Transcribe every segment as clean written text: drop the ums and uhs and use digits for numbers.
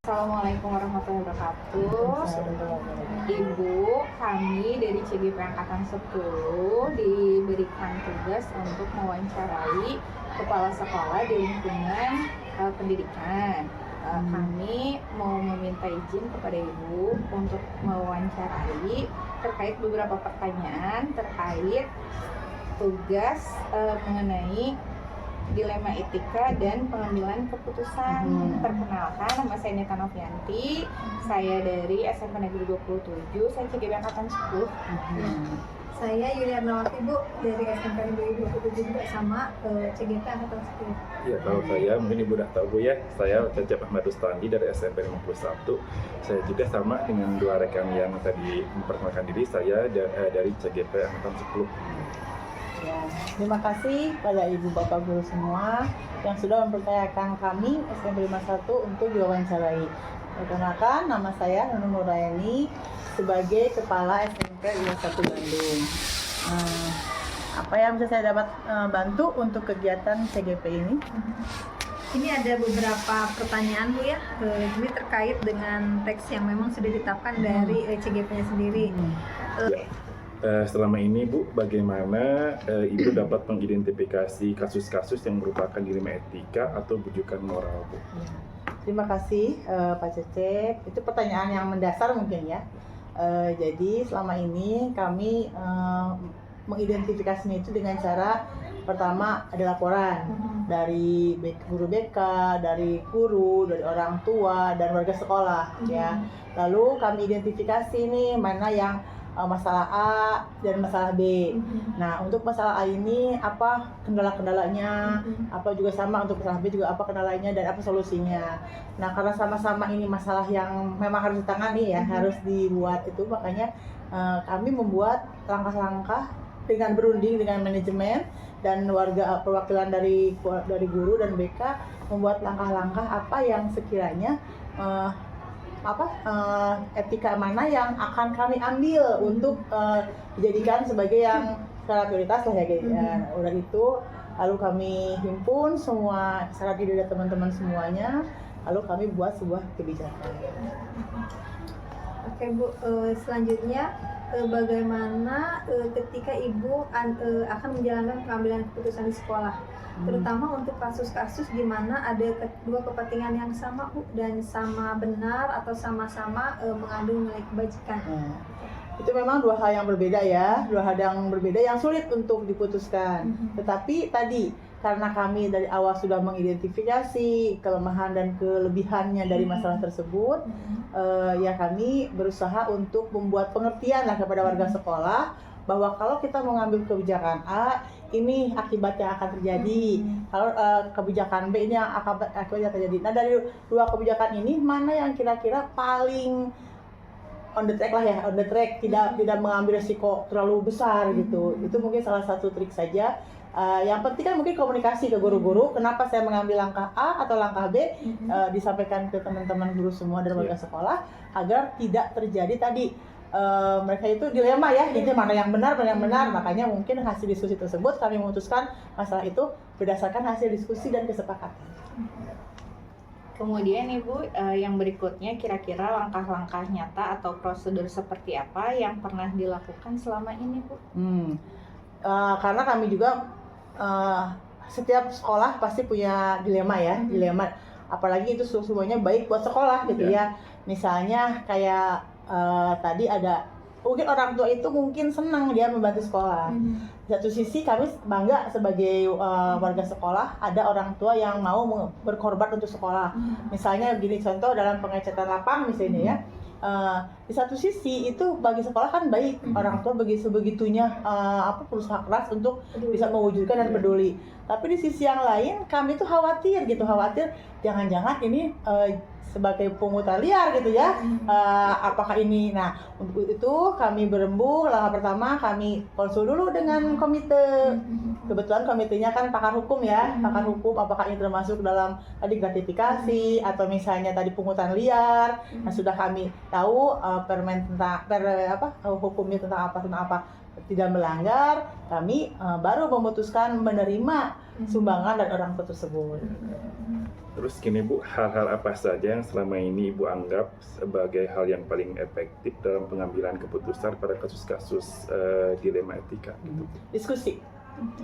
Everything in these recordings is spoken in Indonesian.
Assalamualaikum warahmatullahi wabarakatuh. Ibu, kami dari CGP Angkatan 10 diberikan tugas untuk mewawancarai kepala sekolah di lingkungan pendidikan. Kami mau meminta izin kepada Ibu untuk mewawancarai terkait beberapa pertanyaan terkait tugas mengenai dilema etika dan pengambilan keputusan. Perkenalkan, nama saya Neta Novianti. Saya dari SMP Negeri 27, saya CGP Angkatan 10. Saya Yuliana Wafi, Bu, dari SMP Negeri 27 juga sama CGP Angkatan 10. Ya, kalau saya mungkin Ibu udah tahu Bu ya, saya Cecep Ahmad Rustandi dari SMP 51. Saya juga sama dengan dua rekan yang tadi memperkenalkan diri, saya dari CGP Angkatan 10. Ya, terima kasih pada Ibu Bapak Guru semua yang sudah mempercayakan kami SMP 51 untuk diwawancarai. Perkenalkan, nama saya Nunung Nurayani sebagai Kepala SMP 51 Bandung. Apa yang bisa saya dapat bantu untuk kegiatan CGP ini? Ini ada beberapa pertanyaan, Bu ya. Ini terkait dengan teks yang memang sudah ditetapkan dari CGP-nya sendiri. Selama ini Bu, bagaimana Ibu dapat mengidentifikasi kasus-kasus yang merupakan dilema etika atau bujukan moral Bu? Terima kasih Pak Cecep. Itu pertanyaan yang mendasar mungkin ya. Jadi selama ini kami mengidentifikasinya itu dengan cara pertama ada laporan dari guru BK, dari guru, dari orang tua dan warga sekolah ya. Lalu kami identifikasi nih mana yang masalah A dan masalah B. Nah, untuk masalah A ini apa kendala-kendalanya, apa juga sama untuk masalah B juga apa kendalanya dan apa solusinya. Nah, karena sama-sama ini masalah yang memang harus ditangani ya, harus dibuat itu, makanya kami membuat langkah-langkah dengan berunding dengan manajemen dan warga perwakilan dari guru dan BK membuat langkah-langkah apa yang sekiranya etika mana yang akan kami ambil untuk dijadikan sebagai yang skala prioritas lah ya guys. Udah itu lalu kami himpun semua syarat ide dari teman-teman semuanya, lalu kami buat sebuah kebijakan. Oke, Bu, selanjutnya bagaimana ketika Ibu akan menjalankan pengambilan keputusan di sekolah, terutama untuk kasus-kasus di mana ada dua kepentingan yang sama, Bu, dan sama benar atau sama-sama mengandung nilai kebajikan. Itu memang dua hal yang berbeda ya, dua hal yang berbeda yang sulit untuk diputuskan. Tetapi tadi karena kami dari awal sudah mengidentifikasi kelemahan dan kelebihannya dari masalah tersebut, ya kami berusaha untuk membuat pengertian lah kepada warga sekolah bahwa kalau kita mengambil kebijakan A, ini akibat yang akan terjadi. Kalau kebijakan B ini yang akibat yang terjadi. Nah, dari dua kebijakan ini mana yang kira-kira paling on the track lah ya, on the track, tidak mengambil resiko terlalu besar gitu. Itu mungkin salah satu trik saja. Yang penting kan mungkin komunikasi ke guru-guru, kenapa saya mengambil langkah A atau langkah B, disampaikan ke teman-teman guru semua dan warga sekolah agar tidak terjadi tadi mereka itu dilema ya, ini mana yang benar, makanya mungkin hasil diskusi tersebut kami memutuskan masalah itu berdasarkan hasil diskusi dan kesepakatan. Kemudian Ibu, yang berikutnya kira-kira langkah-langkah nyata atau prosedur seperti apa yang pernah dilakukan selama ini, Bu? Karena kami juga setiap sekolah pasti punya dilema ya, dilema apalagi itu semuanya baik buat sekolah gitu ya. Misalnya kayak tadi ada mungkin orang tua itu mungkin senang dia membantu sekolah, Di satu sisi kami bangga sebagai warga sekolah, ada orang tua yang mau berkorban untuk sekolah. Misalnya gini, contoh dalam pengecatan lapang misalnya ya. Di satu sisi itu bagi sekolah kan baik, orang tua sebegitunya berusaha keras untuk bisa mewujudkan dan peduli. Tapi di sisi yang lain kami tuh khawatir jangan-jangan ini sebagai pungutan liar gitu ya. Apakah ini, nah untuk itu kami berembuk. Langkah pertama kami konsul dulu dengan komite. Kebetulan komitenya kan pakar hukum ya, pakar hukum apakah ini termasuk dalam tadi gratifikasi atau misalnya tadi pungutan liar. Nah, sudah kami tahu permen tentang hukumnya tentang apa tidak melanggar, kami baru memutuskan menerima sumbangan dari orang tua tersebut. Terus gini Bu, hal-hal apa saja yang selama ini Ibu anggap sebagai hal yang paling efektif dalam pengambilan keputusan pada kasus-kasus dilema etika gitu? Diskusi,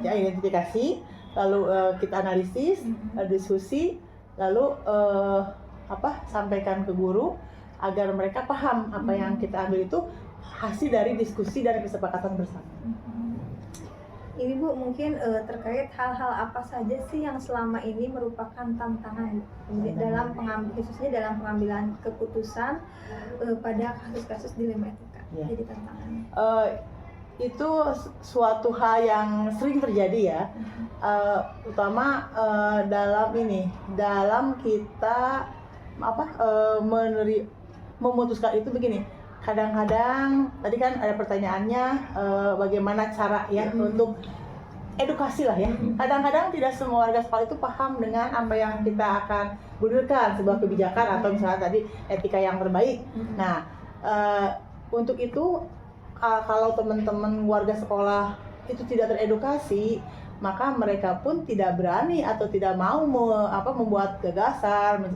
ya, identifikasi, lalu kita analisis, diskusi, lalu sampaikan ke guru agar mereka paham apa yang kita ambil itu hasil dari diskusi dan kesepakatan bersama. Ini Bu, mungkin terkait hal-hal apa saja sih yang selama ini merupakan tantangan khususnya dalam pengambilan keputusan pada kasus-kasus dilema etika. Ya. Jadi tantangannya. Itu suatu hal yang sering terjadi ya, terutama dalam kita memutuskan itu begini. Kadang-kadang tadi kan ada pertanyaannya bagaimana cara ya untuk edukasi lah ya. Kadang-kadang tidak semua warga sekolah itu paham dengan apa yang kita akan gulirkan, sebuah kebijakan atau misalnya tadi etika yang terbaik. Nah, untuk itu kalau teman-teman warga sekolah itu tidak teredukasi, maka mereka pun tidak berani atau tidak mau membuat gagasan,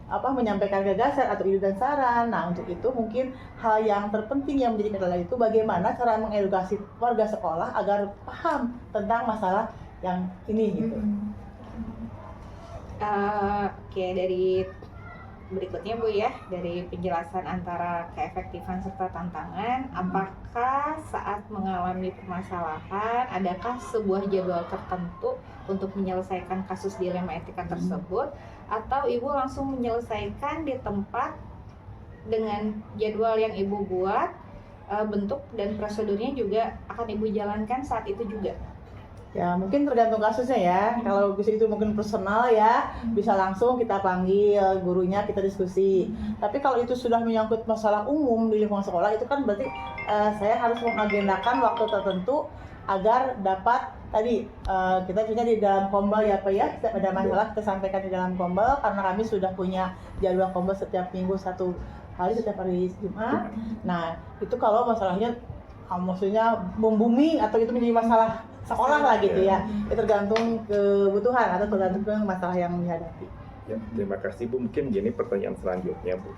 menyampaikan gagasan atau ide dan saran. Nah, untuk itu mungkin hal yang terpenting yang menjadi kendala itu bagaimana cara mengedukasi warga sekolah agar paham tentang masalah yang ini gitu. Oke, dari berikutnya Bu ya, dari penjelasan antara keefektifan serta tantangan, apakah saat mengalami permasalahan adakah sebuah jadwal tertentu untuk menyelesaikan kasus dilema etika tersebut, atau Ibu langsung menyelesaikan di tempat dengan jadwal yang Ibu buat, bentuk dan prosedurnya juga akan Ibu jalankan saat itu juga? Ya, mungkin tergantung kasusnya ya. Kalau itu mungkin personal ya, bisa langsung kita panggil gurunya, kita diskusi. Tapi kalau itu sudah menyangkut masalah umum di lingkungan sekolah, itu kan berarti saya harus mengagendakan waktu tertentu agar dapat tadi kita punya di dalam kombel ya Pak ya. Ada masalah kita sampaikan di dalam kombel, karena kami sudah punya jadwal kombel setiap minggu setiap hari Jumat. Nah, itu kalau masalahnya maksudnya booming atau itu menjadi masalah sekolah lah gitu ya. Itu tergantung kebutuhan atau tergantung masalah yang dihadapi. Ya, terima kasih Bu. Mungkin gini pertanyaan selanjutnya Bu.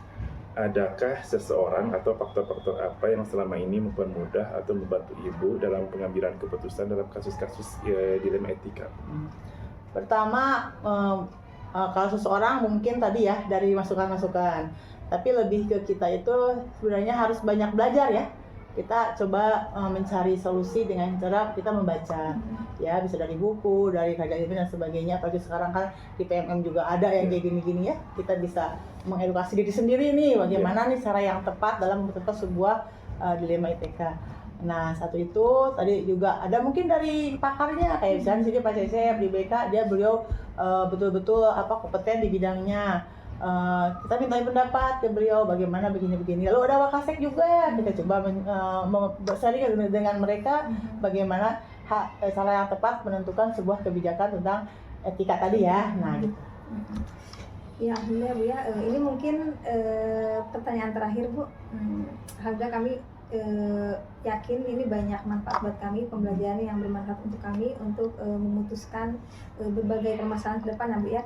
Adakah seseorang atau faktor-faktor apa yang selama ini mempermudah atau membantu Ibu dalam pengambilan keputusan dalam kasus-kasus dilema etika? Pertama, kalau seseorang mungkin tadi ya dari masukan-masukan. Tapi lebih ke kita itu sebenarnya harus banyak belajar ya. Kita coba mencari solusi dengan cara kita membaca, ya bisa dari buku, dari kajian ilmiah dan sebagainya. Apalagi sekarang kan di PMM juga ada yang kayak gini-gini ya. Kita bisa mengedukasi diri sendiri nih, bagaimana nih cara yang tepat dalam membentuk sebuah dilema etika. Nah, satu itu tadi juga ada mungkin dari pakarnya, kayak misalnya di sini Pak Cecep di BK, beliau betul-betul kompeten di bidangnya. Kita minta pendapat ke beliau bagaimana begini-begini. Lalu ada Wakasek juga, kita coba bersharing dengan mereka bagaimana cara yang tepat menentukan sebuah kebijakan tentang etika tadi ya. Nah gitu. Ya, alhamdulillah Bu ya. Ini mungkin pertanyaan terakhir Bu. Harga kami yakin ini banyak manfaat buat kami, pembelajaran yang bermanfaat untuk kami untuk memutuskan berbagai permasalahan ke depan Bu ya.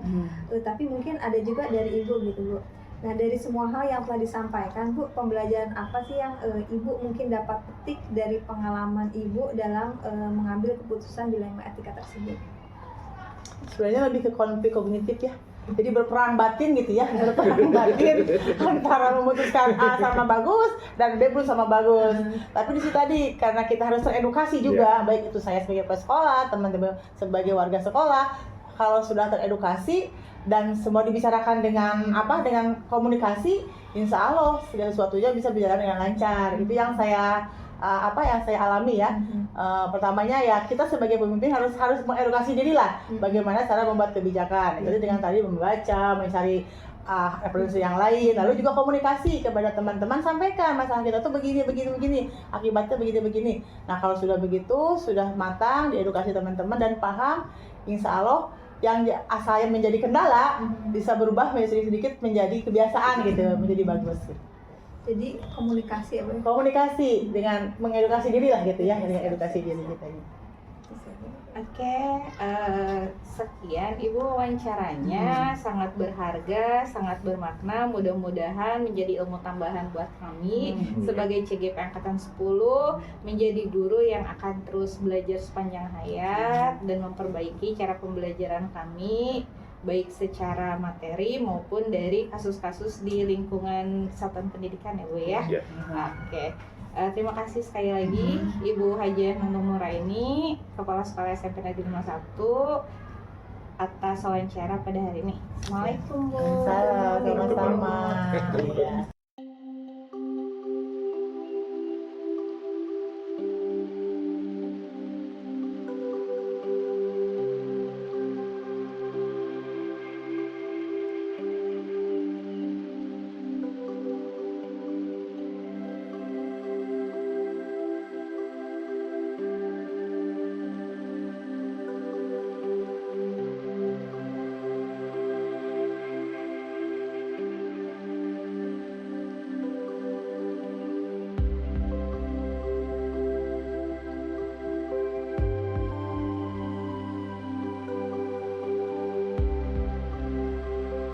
Tapi mungkin ada juga dari Ibu gitu Bu. Nah, dari semua hal yang telah disampaikan Bu, pembelajaran apa sih yang Ibu mungkin dapat petik dari pengalaman Ibu dalam mengambil keputusan dilema etika tersebut? Sebenarnya lebih ke konflik kognitif ya. Jadi berperang batin gitu ya, berperang batin antara memutuskan A sama bagus dan B pun sama bagus. Tapi di situ tadi karena kita harus teredukasi juga, baik itu saya sebagai kepala sekolah, teman-teman sebagai warga sekolah, kalau sudah teredukasi dan semua dibicarakan dengan dengan komunikasi, insya Allah segala sesuatunya bisa berjalan dengan lancar. Itu yang saya yang saya alami ya. Pertamanya ya kita sebagai pemimpin harus mengedukasi diri lah, bagaimana cara membuat kebijakan. Jadi dengan tadi membaca, mencari referensi yang lain, lalu juga komunikasi kepada teman-teman, sampaikan masalah kita tuh begini, akibatnya begini. Nah kalau sudah begitu, sudah matang, diedukasi teman-teman dan paham, insya Allah yang asalnya menjadi kendala bisa berubah sedikit menjadi kebiasaan gitu, menjadi bagus. Jadi komunikasi ya, Bu? Komunikasi dengan mengedukasi diri lah gitu ya, dengan edukasi diri kita ini. Oke, sekian Ibu wawancaranya, sangat berharga, sangat bermakna. Mudah-mudahan menjadi ilmu tambahan buat kami sebagai CGP Angkatan 10, menjadi guru yang akan terus belajar sepanjang hayat dan memperbaiki cara pembelajaran kami, baik secara materi maupun dari kasus-kasus di lingkungan satuan pendidikan ya Bu ya. Oke. Terima kasih sekali lagi Ibu Hajah Nunung Nuraini, Kepala Sekolah SMP Negeri 51 atas wawancara pada hari ini. Assalamualaikum Bu. Sama-sama.